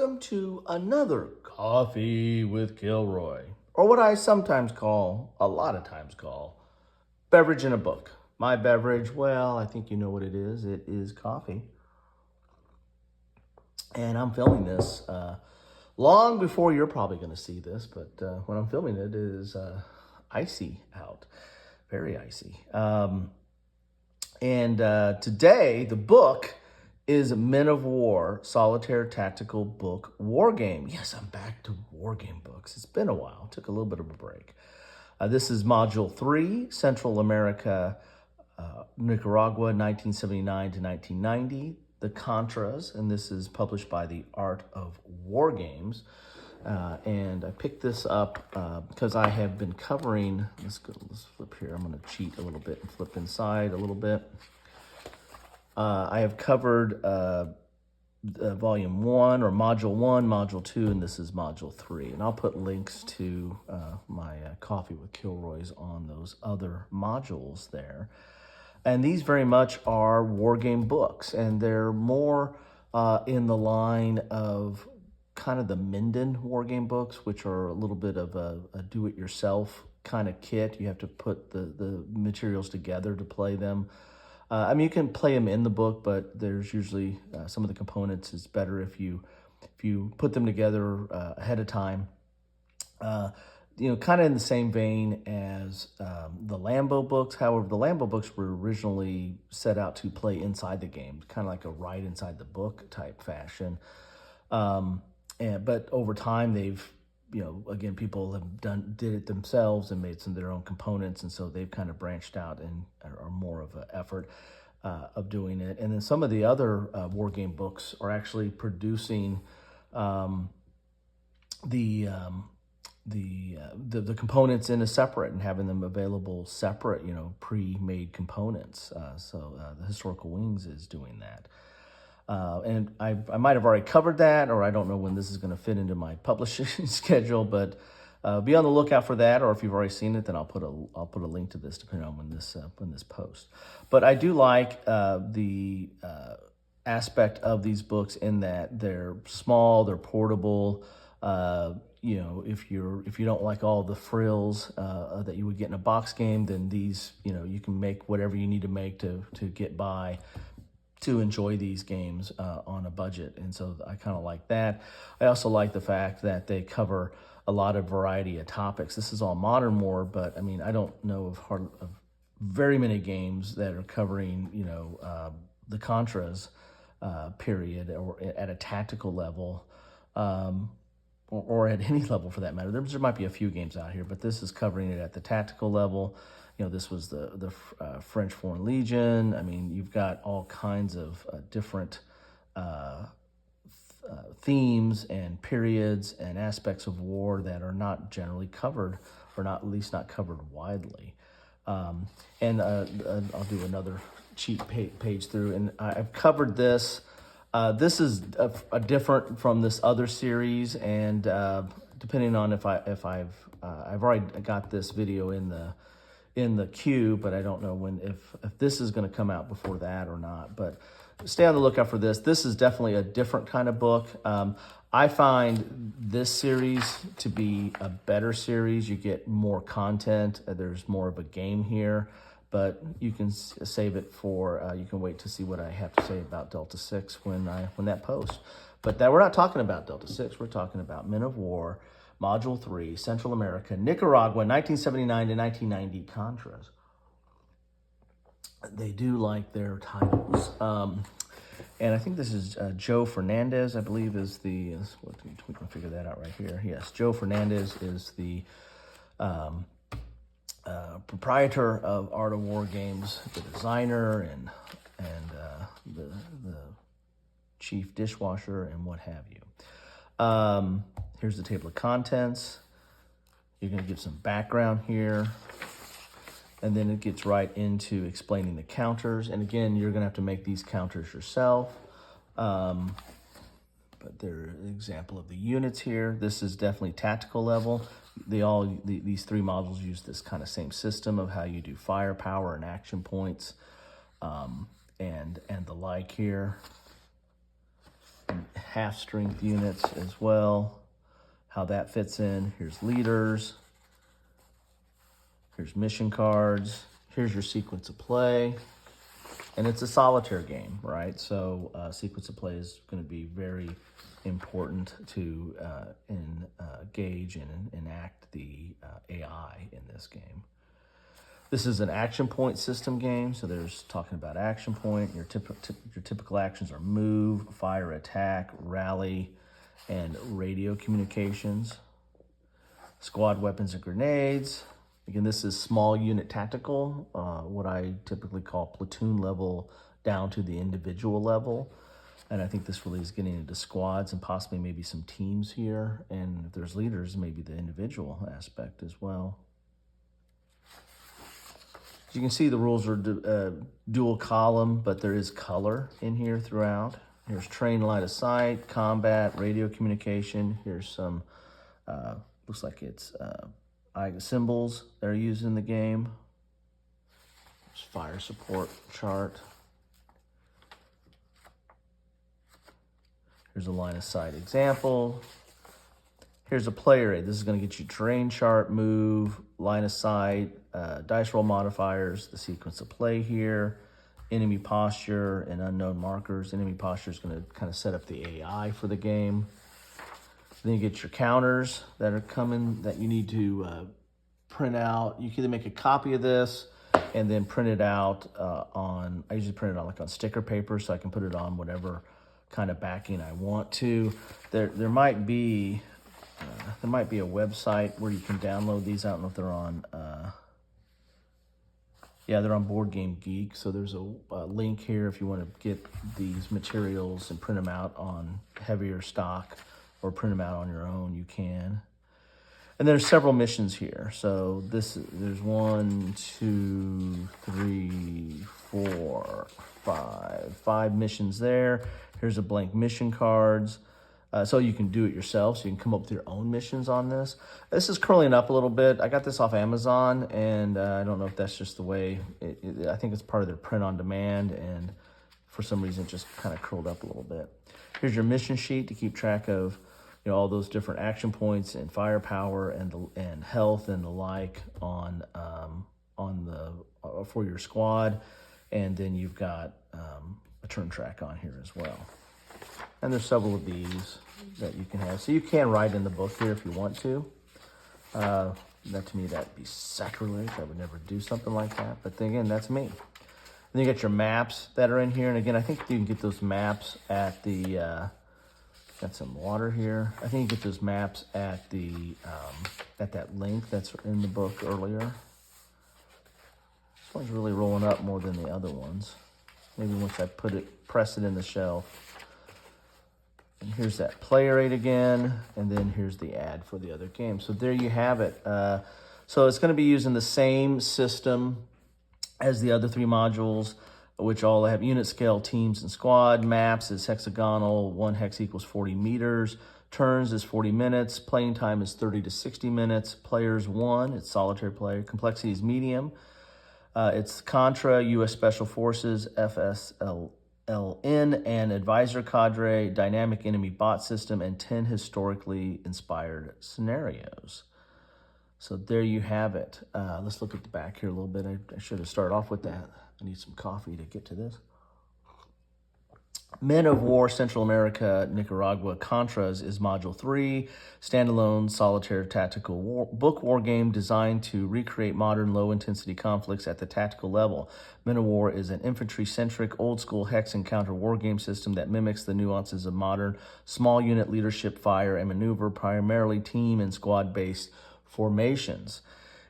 welcome to another Coffee with Kilroy, or what I sometimes call, a lot of times call, beverage in a book. My beverage, well, I think you know what it is. It is coffee. And I'm filming this long before you're probably going to see this, but when I'm filming it is icy out, very icy. Today, the book is Men of War, Solitaire Tactical Book Wargame. Yes, I'm back to wargame books. It's been a while. Took a little bit of a break. This is Module 3, Central America, Nicaragua, 1979 to 1990. The CONTRAS, and this is published by the Art of Wargames. And I picked this up because I have been covering, let's flip here. I'm going to cheat a little bit and flip inside a little bit. I have covered Volume 1 or Module 1, Module 2, and this is Module 3. And I'll put links to my Coffee with Kilroy's on those other modules there. And these very much are wargame books, and they're more in the line of kind of the Minden wargame books, which are a little bit of a do-it-yourself kind of kit. You have to put the materials together to play them. I mean, you can play them in the book, but there's usually some of the components is better if you put them together ahead of time. Kind of in the same vein as the Lambo books. However, the Lambo books were originally set out to play inside the game, kind of like a ride inside the book type fashion. But over time, they've, again, people have did it themselves and made some of their own components, and so they've kind of branched out and are more of an effort of doing it. And then some of the other wargame books are actually producing the components in a separate and having them available separate, pre-made components. So the Historical Wings is doing that. And I might have already covered that, or I don't know when this is going to fit into my publishing schedule, but be on the lookout for that. Or if you've already seen it, then I'll put a link to this depending on when this posts. But I do like the aspect of these books in that they're small, they're portable. If you don't like all the frills that you would get in a box game, then these, you can make whatever you need to make to get by, to enjoy these games on a budget. And so I kind of like that. I also like the fact that they cover a lot of variety of topics. This is all modern war, but I mean, I don't know of very many games that are covering, the Contras period, or at a tactical level, or at any level for that matter. There might be a few games out here, but this is covering it at the tactical level. This was the French Foreign Legion. I mean, you've got all kinds of different themes and periods and aspects of war that are not generally covered, or not at least not covered widely. And I'll do another cheat page through, and I've covered this. This is a different from this other series, and depending on if I've already got this video in the queue, but I don't know if this is going to come out before that or not. But stay on the lookout for this. This is definitely a different kind of book. I find this series to be a better series. You get more content. There's more of a game here, but you can save it for, you can wait to see what I have to say about Delta 6 when that posts. But we're not talking about Delta 6. We're talking about Men of War, Module 3, Central America, Nicaragua, 1979 to 1990, Contras. They do like their titles. And I think this is Joe Fernandez, I believe, is we can figure that out right here. Yes, Joe Fernandez is the proprietor of Art of War Games, the designer and the chief dishwasher and what have you. Here's the table of contents. You're going to give some background here, and then it gets right into explaining the counters. And again, you're going to have to make these counters yourself. But they're an example of the units here. This is definitely tactical level. These three modules use this kind of same system of how you do firepower and action points, and the like here. half-strength units as well, how that fits in. Here's leaders. Here's mission cards. Here's your sequence of play. And it's a solitaire game, right? So sequence of play is going to be very important to engage and enact the AI in this game. This is an action point system game, so there's talking about action point. Your typical actions are move, fire, attack, rally, and radio communications. Squad weapons and grenades. Again, this is small unit tactical, what I typically call platoon level down to the individual level. And I think this really is getting into squads and possibly maybe some teams here. And if there's leaders, maybe the individual aspect as well. As you can see, the rules are dual column, but there is color in here throughout. Here's train, line of sight, combat, radio communication. Here's some, looks like it's symbols that are used in the game. There's fire support chart. Here's a line of sight example. Here's a player aid. This is going to get you terrain chart, move, line of sight, dice roll modifiers, the sequence of play here, enemy posture, and unknown markers. Enemy posture is going to kind of set up the AI for the game. Then you get your counters that are coming that you need to print out. You can either make a copy of this and then print it out I usually print it on like on sticker paper so I can put it on whatever kind of backing I want to. There might be a website where you can download these. I don't know if they're on. Yeah, they're on Board Game Geek. So there's a link here if you want to get these materials and print them out on heavier stock or print them out on your own. You can. And there's several missions here. So there's 1, 2, 3, 4, 5 missions there. Here's a blank mission cards. So you can do it yourself. So you can come up with your own missions on this. This is curling up a little bit. I got this off Amazon, and I don't know if that's just the way. I think it's part of their print on demand, and for some reason it just kind of curled up a little bit. Here's your mission sheet to keep track of all those different action points and firepower and health and the like on for your squad. And then you've got a turn track on here as well. And there's several of these that you can have. So you can write in the book here if you want to. That to me, that'd be sacrilege. I would never do something like that. But then again, that's me. And then you got your maps that are in here. And again, I think you can get those maps at the, got some water here. I think you get those maps at the, at that link that's in the book earlier. This one's really rolling up more than the other ones. Maybe once I press it in the shelf. And here's that player aid again, and then here's the ad for the other game. So there you have it. So it's going to be using the same system as the other 3 modules, which all have unit scale, teams, and squad. Maps is hexagonal. 1 hex equals 40 meters. Turns is 40 minutes. Playing time is 30 to 60 minutes. Players 1, it's solitaire player. Complexity is medium. It's Contra, U.S. Special Forces, FSLN, and Advisor Cadre, Dynamic Enemy Bot System, and 10 historically inspired scenarios. So there you have it. Let's look at the back here a little bit. I should have started off with that. I need some coffee to get to this. Men of War, Central America, Nicaragua, CONTRAS is Module 3, standalone solitaire tactical book war game designed to recreate modern low-intensity conflicts at the tactical level. Men of War is an infantry-centric, old-school hex and counter war game system that mimics the nuances of modern small unit leadership, fire, and maneuver, primarily team and squad-based formations.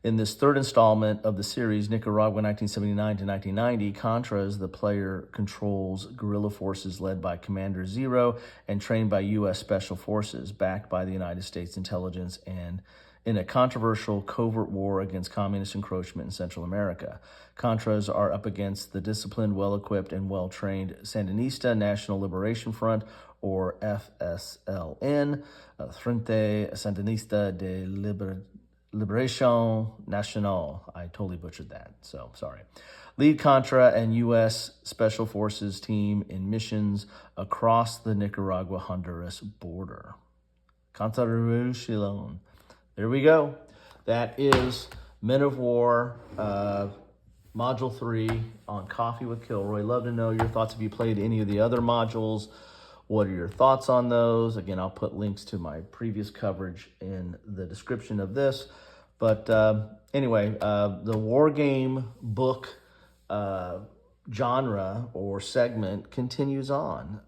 In this 3rd installment of the series, Nicaragua 1979 to 1990, CONTRAS, the player controls guerrilla forces led by Commander Zero and trained by U.S. Special Forces, backed by the United States intelligence, and in a controversial covert war against communist encroachment in Central America. CONTRAS are up against the disciplined, well-equipped, and well-trained Sandinista National Liberation Front, or FSLN, Frente Sandinista de Liberation Nacional. I totally butchered that, so sorry. Lead Contra and U.S. Special Forces team in missions across the Nicaragua-Honduras border. CONTRAS. There we go. That is Men of War, Module 3 on Coffee with Kilroy. Love to know your thoughts. Have you played any of the other modules? What are your thoughts on those? Again, I'll put links to my previous coverage in the description of this. But anyway, the war game book genre or segment continues on.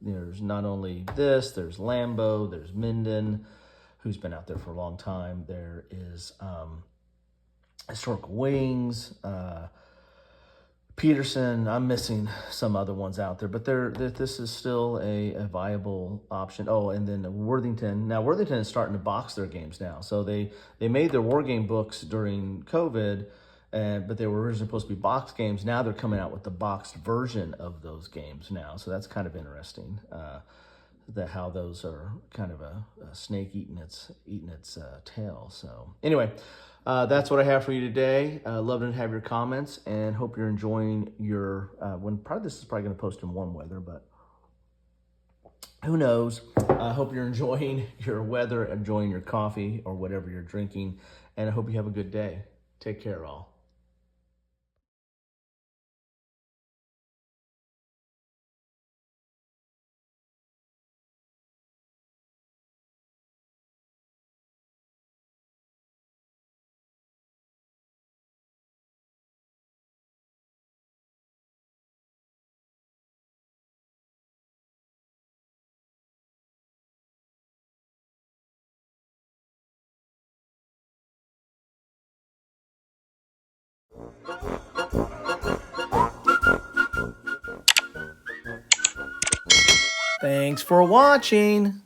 There's not only this, there's Lambo, there's Minden, who's been out there for a long time. There is Historical Wings, Peterson. I'm missing some other ones out there, but this is still a viable option. Oh, and then Worthington. Now, Worthington is starting to box their games now. So they made their war game books during COVID, but they were originally supposed to be box games. Now they're coming out with the boxed version of those games now. So that's kind of interesting. How those are kind of a snake eating its tail. So anyway, that's what I have for you today. Love to have your comments and hope you're enjoying your. This is probably going to post in warm weather, but who knows? I hope you're enjoying your weather, enjoying your coffee or whatever you're drinking, and I hope you have a good day. Take care, all. Thanks for watching.